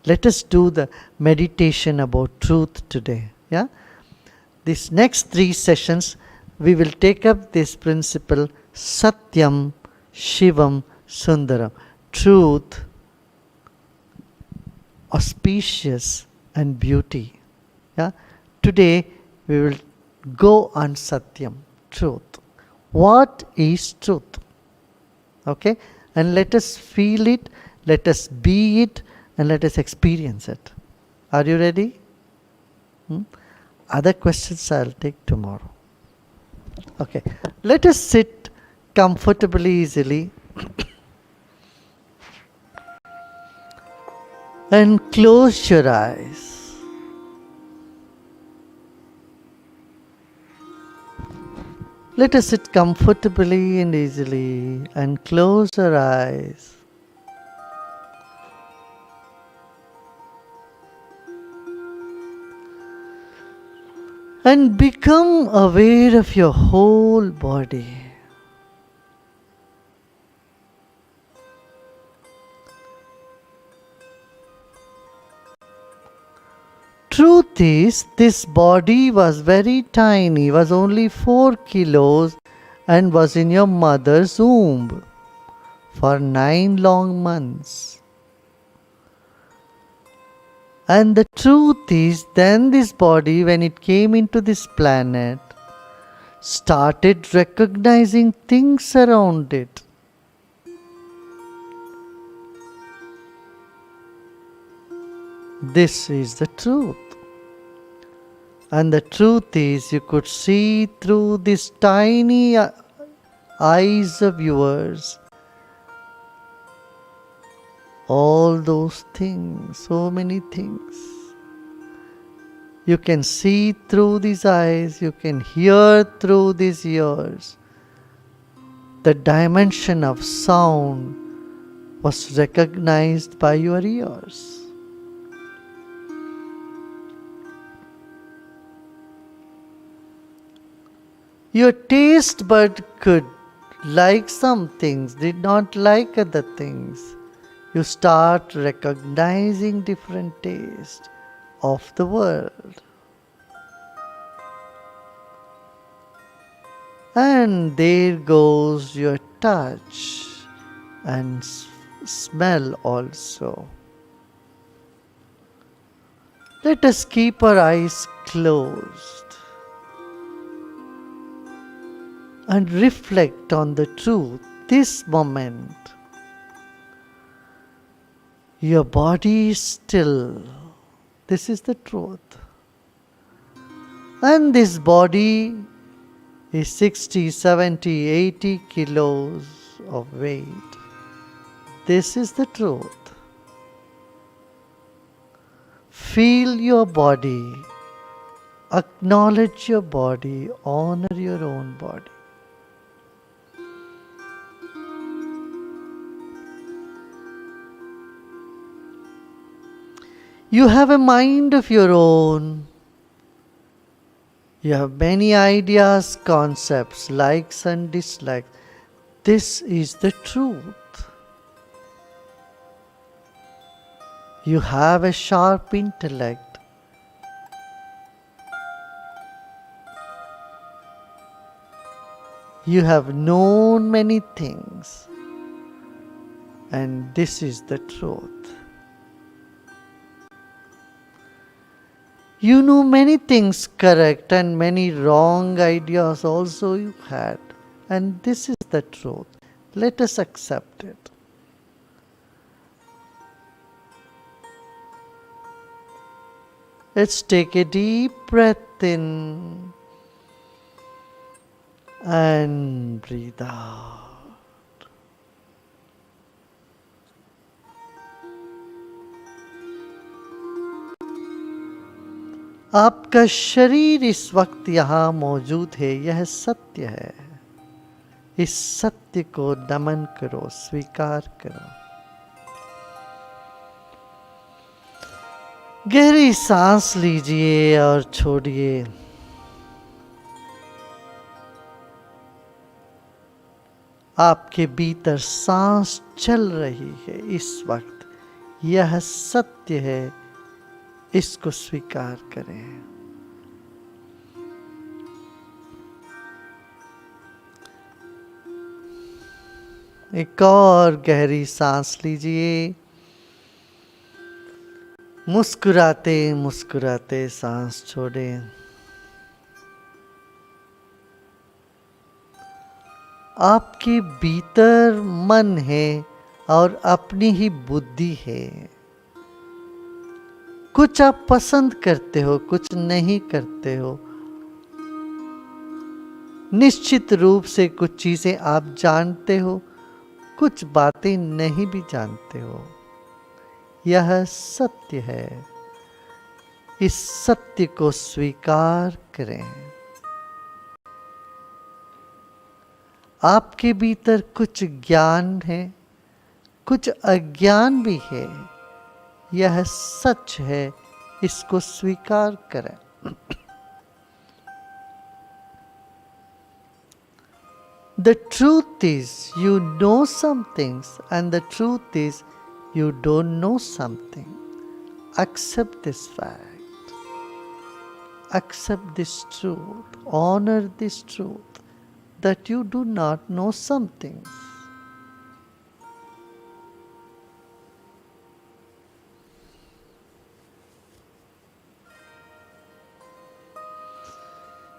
Let us do the meditation about truth today. Yeah? These next 3 sessions, we will take up this principle Satyam, Shivam, Sundaram. Truth, auspicious, and beauty. Yeah? Today, we will go on Satyam, truth. What is truth? Okay? And let us feel it, let us be it, and let us experience it. Are you ready? Other questions I'll take tomorrow. Okay. Let us sit comfortably, easily, and close your eyes. Let us sit comfortably and easily and close our eyes. And become aware of your whole body. Truth is, this body was very tiny, was only 4 kilos, and was in your mother's womb for 9 long months. And the truth is, then this body, when it came into this planet, started recognizing things around it. This is the truth. And the truth is, you could see through these tiny eyes of yours all those things, so many things. You can see through these eyes, you can hear through these ears. The dimension of sound was recognized by your ears. Your taste bud could like some things, did not like other things. You start recognizing different tastes of the world. And there goes your touch and smell also. Let us keep our eyes closed and reflect on the truth this moment. Your body is still. This is the truth. And this body is 60, 70, 80 kilos of weight. This is the truth. Feel your body. Acknowledge your body. Honor your own body. You have a mind of your own. You have many ideas, concepts, likes and dislikes. This is the truth. You have a sharp intellect. You have known many things. And this is the truth. You know many things correct and many wrong ideas also you had. And this is the truth. Let us accept it. Let's take a deep breath in and breathe out. आपका शरीर इस वक्त यहाँ मौजूद है, यह सत्य है। इस सत्य को नमन करो, स्वीकार करो। गहरी सांस लीजिए और छोड़िए। आपके भीतर सांस चल रही है इस वक्त। यह सत्य है, इसको स्वीकार करें। एक और गहरी सांस लीजिए। मुस्कुराते मुस्कुराते सांस छोड़ें। आपके भीतर मन है और अपनी ही बुद्धि है। कुछ आप पसंद करते हो, कुछ नहीं करते हो। निश्चित रूप से कुछ चीजें आप जानते हो, कुछ बातें नहीं भी जानते हो। यह सत्य है। इस सत्य को स्वीकार करें। आपके भीतर कुछ ज्ञान है, कुछ अज्ञान भी है। यह सच है, इसको स्वीकार करें। The truth is you know some things, and the truth is you don't know something. Accept this fact. Accept this truth. Honor this truth that you do not know some things.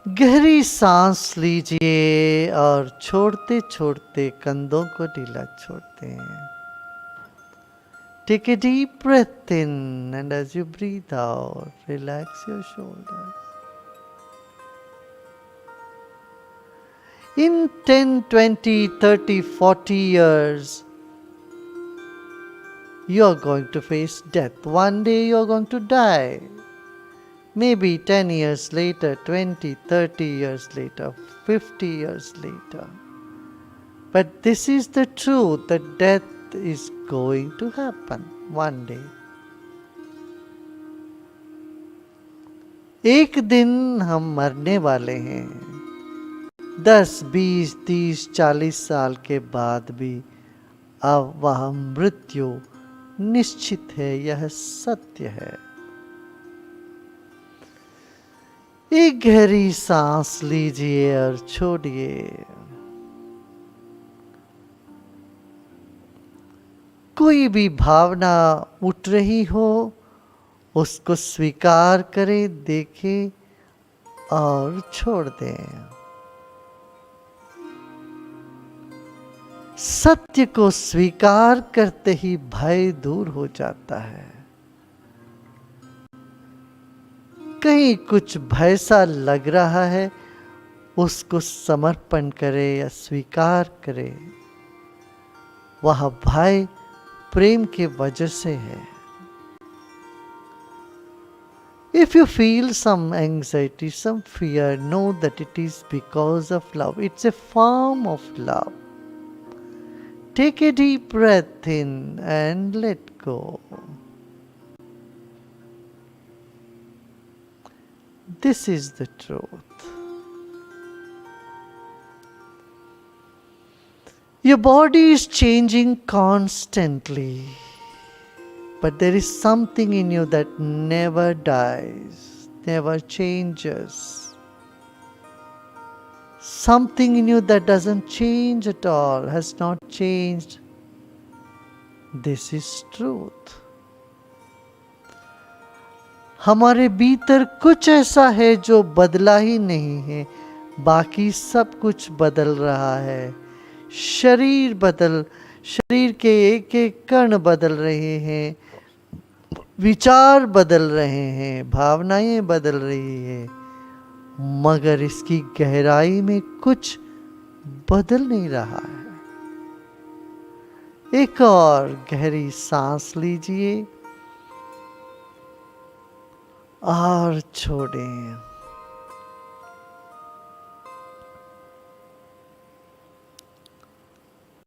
गहरी सांस लीजिए और छोड़ते छोड़ते कंधों को ढीला छोड़ते हैं। Take a deep breath in, and as you breathe out, relax your shoulders. In 10, 20, 30, 40 years, you are going to face death. One day you are going to die. Maybe 10 years later, 20, 30 years later, 50 years later. But this is the truth, that death is going to happen one day. एक दिन हम मरने वाले हैं। 10, 20, 30, 40 साल के बाद भी अब वह मृत्यु निश्चित है, यह सत्य है। एक गहरी सांस लीजिए और छोड़िए। कोई भी भावना उठ रही हो, उसको स्वीकार करें, देखें और छोड़ दें। सत्य को स्वीकार करते ही भय दूर हो जाता है। कहीं कुछ भय सा लग रहा है, उसको समर्पण करें या स्वीकार करें। वह भय प्रेम के वजह से है। If you feel some anxiety, some fear, know that it is because of love. It's a form of love. Take a deep breath in and let go. This is the truth. Your body is changing constantly, but there is something in you that never dies, never changes. Something in you that doesn't change at all, has not changed. This is truth. हमारे भीतर कुछ ऐसा है जो बदला ही नहीं है, बाकी सब कुछ बदल रहा है। शरीर के एक एक कण बदल रहे हैं, विचार बदल रहे हैं, भावनाएं बदल रही है, मगर इसकी गहराई में कुछ बदल नहीं रहा है। एक और गहरी सांस लीजिए और छोड़ें।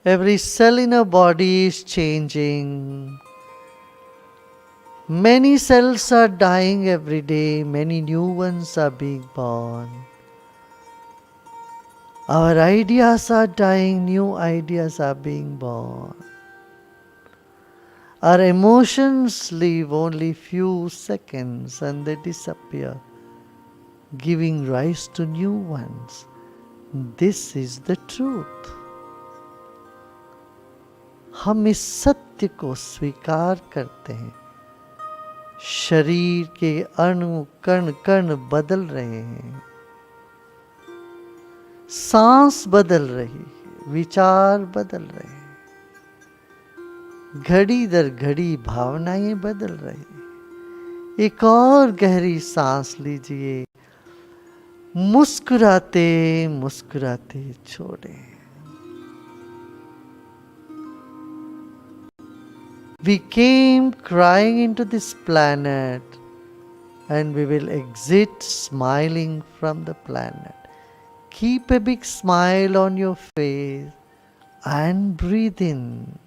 Every cell in our body is changing. Many cells are dying every day. Many new ones are being born. Our ideas are dying. New ideas are being born. Our emotions live only few seconds and they disappear, giving rise to new ones. This is the truth. हम इस सत्य को स्वीकार करते हैं। शरीर के अणु कण कण बदल रहे हैं, सांस बदल रही है, विचार बदल रहे हैं, घड़ी दर घड़ी भावनाएं बदल रही हैं। एक और गहरी सांस लीजिए, मुस्कुराते मुस्कुराते छोड़ें। We came crying into this planet and we will exit smiling from the planet. Keep a big smile on your face and breathe in.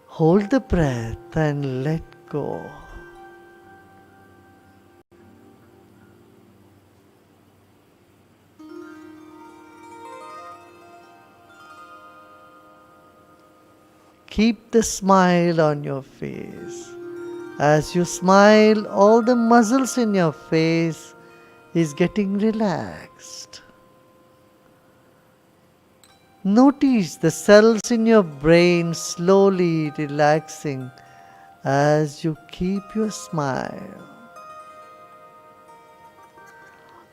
Hold the breath and let go. Keep the smile on your face. As you smile, all the muscles in your face is getting relaxed. Notice the cells in your brain slowly relaxing as you keep your smile.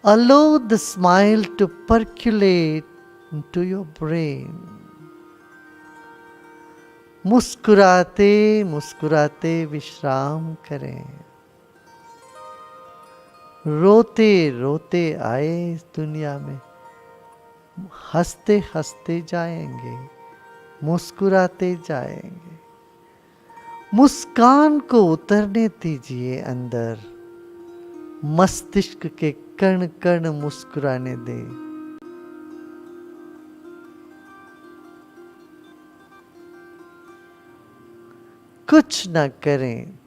Allow the smile to percolate into your brain. मुस्कुराते मुस्कुराते विश्राम करें। रोते रोते आए इस दुनिया में, हंसते हंसते जाएंगे, मुस्कुराते जाएंगे। मुस्कान को उतरने दीजिए अंदर, मस्तिष्क के कण कण मुस्कुराने दें। कुछ न करें,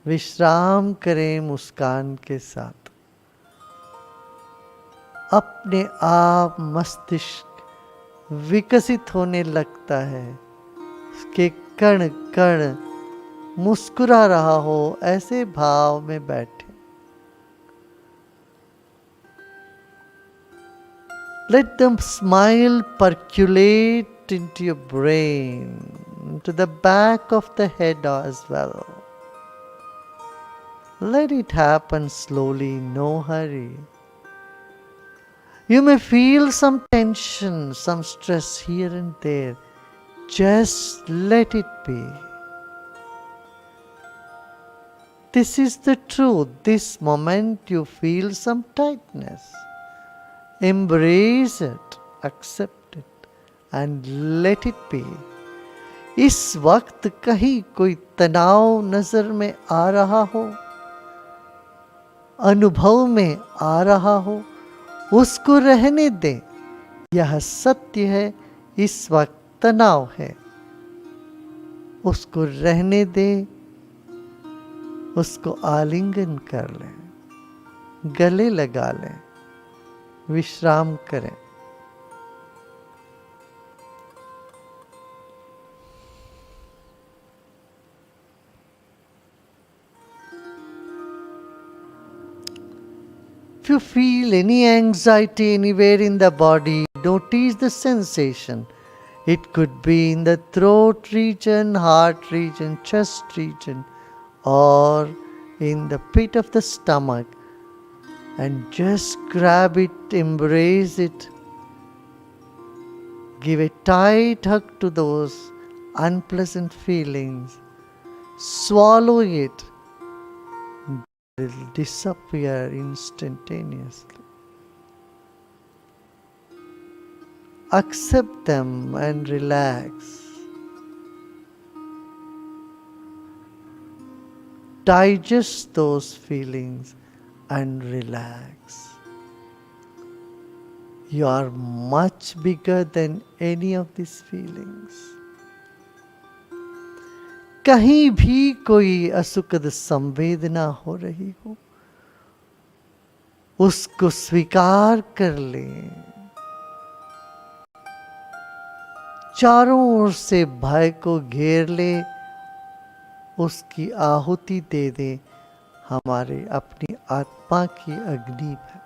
विश्राम करें मुस्कान के साथ। अपने आप मस्तिष्क विकसित होने लगता है, उसके कण कण मुस्कुरा रहा हो ऐसे भाव में बैठे। Let the smile percolate into your brain, to the back of the head as well. Let it happen slowly, no hurry. You may feel some tension, some stress here and there. Just let it be. This is the truth. This moment you feel some tightness. Embrace it, accept it, and let it be. इस वक्त कहीं कोई तनाव नजर में आ रहा हो, अनुभव में आ रहा हो, उसको रहने दें। यह सत्य है, इस वक्त तनाव है, उसको रहने दें, उसको आलिंगन कर लें, गले लगा लें, विश्राम करें। If you feel any anxiety anywhere in the body, notice the sensation. It could be in the throat region, heart region, chest region, or in the pit of the stomach. And just grab it, embrace it. Give a tight hug to those unpleasant feelings. Swallow it. It will disappear instantaneously. Accept them and relax. Digest those feelings and relax. You are much bigger than any of these feelings. कहीं भी कोई असुखद संवेदना हो रही हो, उसको स्वीकार कर लें। चारों ओर से भय को घेर ले, उसकी आहुति दे दे हमारे अपनी आत्मा की अग्नि में।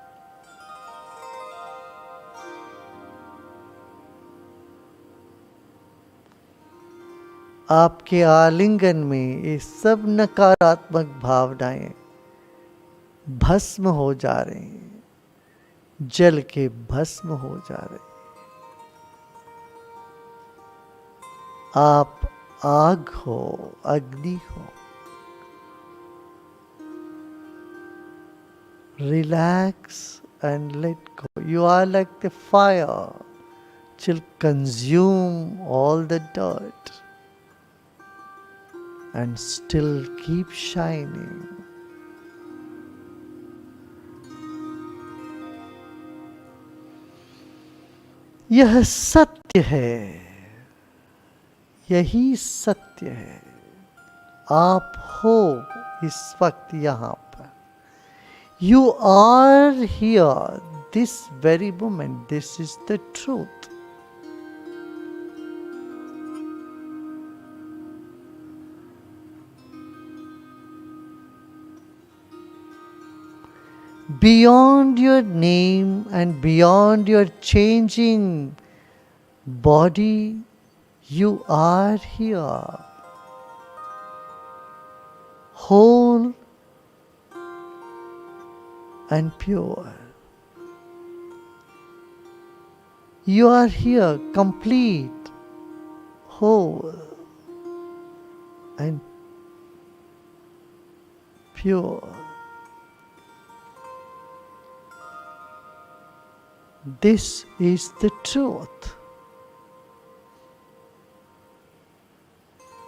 आपके आलिंगन में ये सब नकारात्मक भावनाएं भस्म हो जा रही हैं, जल के भस्म हो जा रहे हैं। आप आग हो, अग्नि हो। Relax and let go. You are like the fire which will consume all the dirt and still keep shining. यह सत्य है, यही सत्य है। आप हो इस वक्त यहाँ पर। You are here this very moment. This is the truth. Beyond your name and beyond your changing body, you are here. Whole and pure. You are here complete, whole and pure. This is the truth.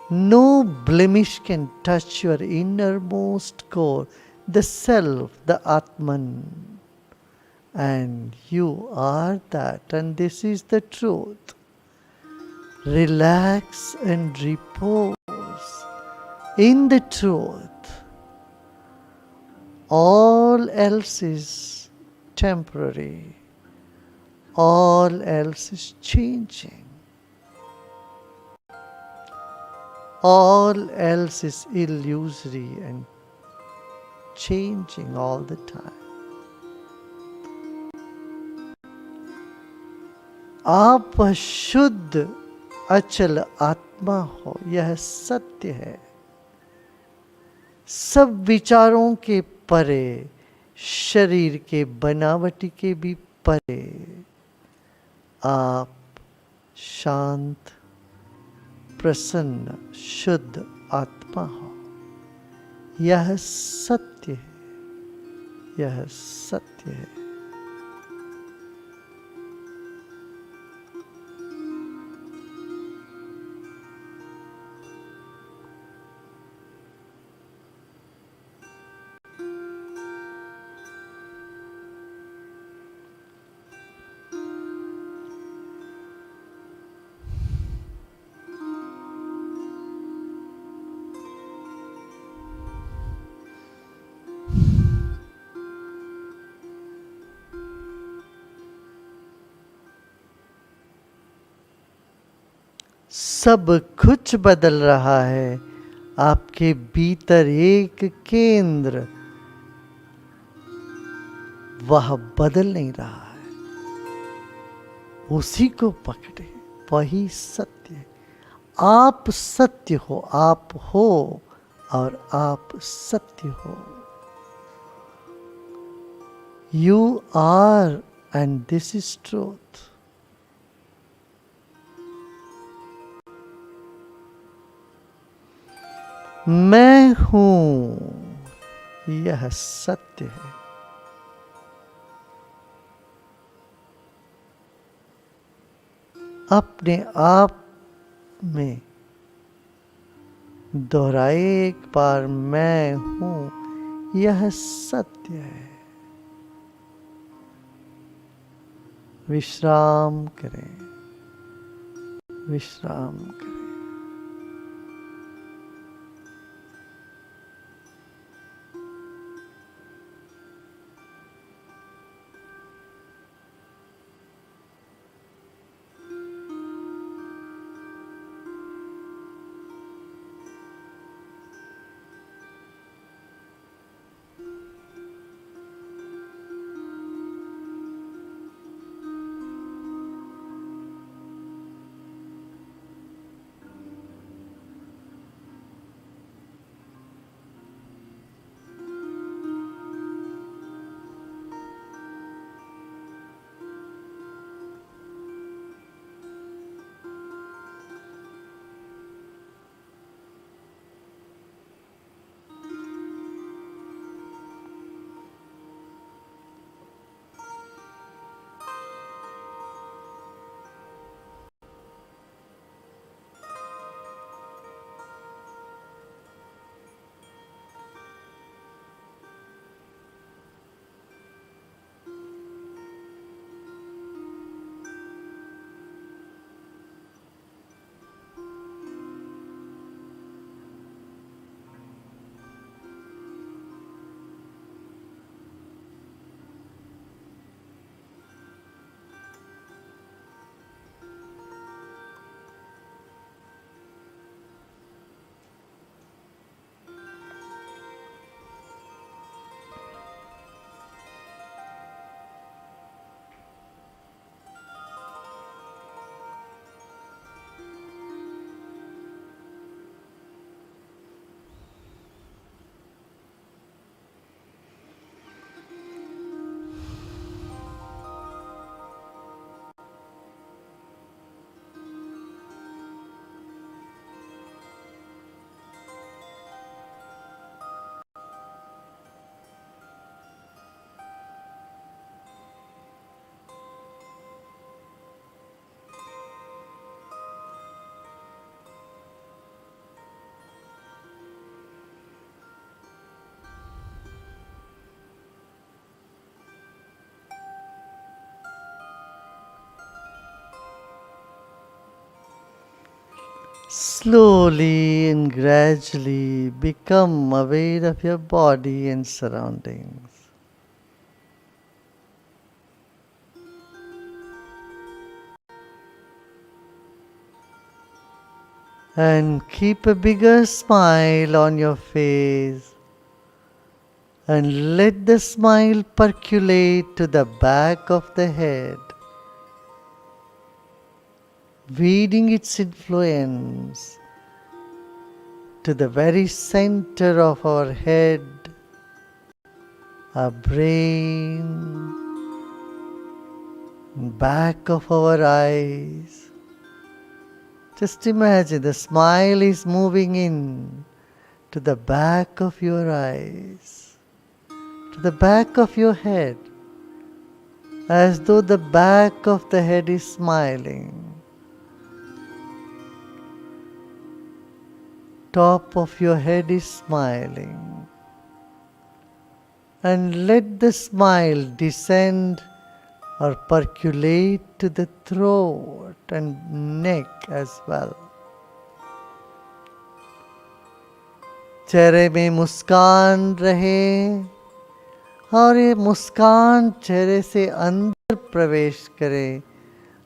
No blemish can touch your innermost core, the self, the Atman. And you are that, and this is the truth. Relax and repose in the truth. All else is temporary, all else is changing. All else is illusory and changing all the time. आप शुद्ध अचल आत्मा हो, यह सत्य है। सब विचारों के परे, शरीर के बनावटी के भी परे आप शांत, प्रसन्न, शुद्ध आत्मा हो। यह सत्य है, यह सत्य है। सब कुछ बदल रहा है। आपके भीतर एक केंद्र, वह बदल नहीं रहा है। उसी को पकड़े, वही सत्य है। आप सत्य हो, आप हो और आप सत्य हो। You are and this is truth. मैं हूं, यह सत्य है। अपने आप में दोहराए एक बार, मैं हूं, यह सत्य है। विश्राम करें, विश्राम करें। Slowly and gradually become aware of your body and surroundings. And keep a bigger smile on your face. And let the smile percolate to the back of the head, weaving its influence to the very center of our head, our brain, back of our eyes. Just imagine the smile is moving in to the back of your eyes, to the back of your head, as though the back of the head is smiling. Top of your head is smiling. And let the smile descend or percolate to the throat and neck as well. चेहरे में मुस्कान रहे और ये मुस्कान चेहरे से अंदर प्रवेश करे,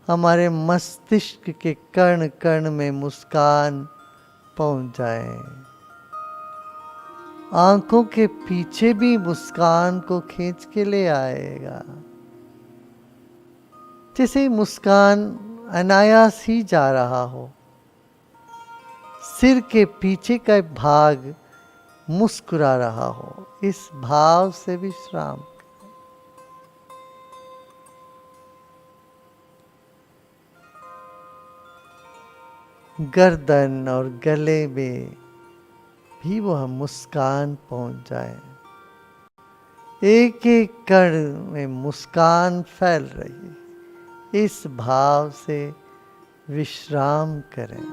हमारे मस्तिष्क के कण कण में मुस्कान पहुंच जाए, आंखों के पीछे भी मुस्कान को खींच के ले आएगा। जैसे मुस्कान अनायास ही जा रहा हो, सिर के पीछे का भाग मुस्कुरा रहा हो, इस भाव से विश्राम करें। गर्दन और गले में भी वह मुस्कान पहुंच जाए, एक एक कण में मुस्कान फैल रही है, इस भाव से विश्राम करें।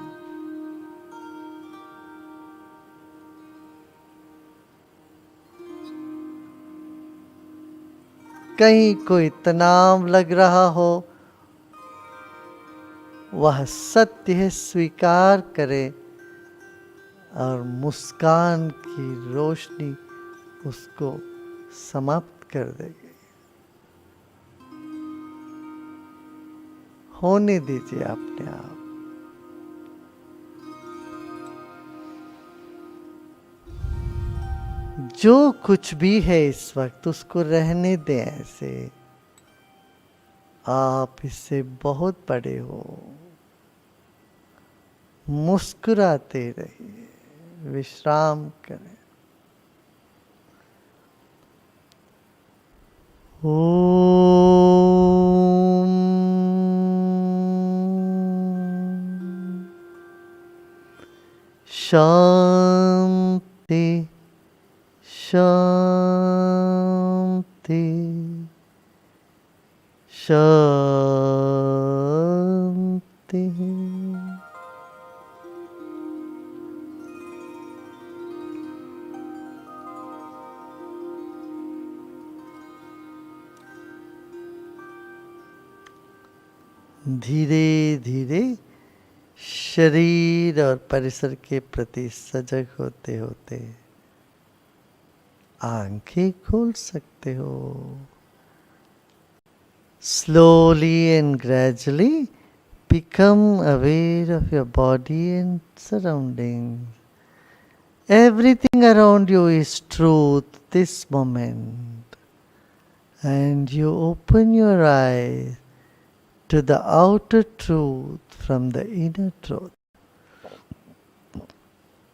कहीं कोई तनाव लग रहा हो, वह सत्य है स्वीकार करें और मुस्कान की रोशनी उसको समाप्त कर देगी। होने दीजिए अपने आप। जो कुछ भी है इस वक्त उसको रहने दें ऐसे। आप इससे बहुत बड़े हो। मुस्कुराते रहिए, विश्राम करें। ओम शांति शांति शांति। धीरे धीरे शरीर और परिसर के प्रति सजग होते होते आंखें खोल सकते हो। Slowly and gradually become aware of your body and surroundings. Everything around you is truth this moment. And you open your eyes to the outer truth from the inner truth.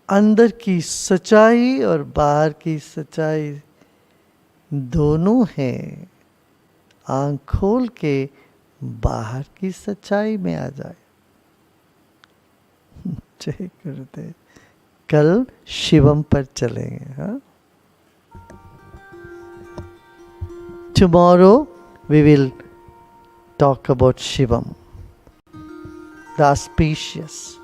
अंदर की सच्चाई और बाहर की सच्चाई दोनों हैं। आँख खोल के बाहर की सच्चाई में आ जाए। जय गुरुदेव। कल शिवम पर चलेंगे। हाँ, tomorrow we will talk about Shivam, the auspicious.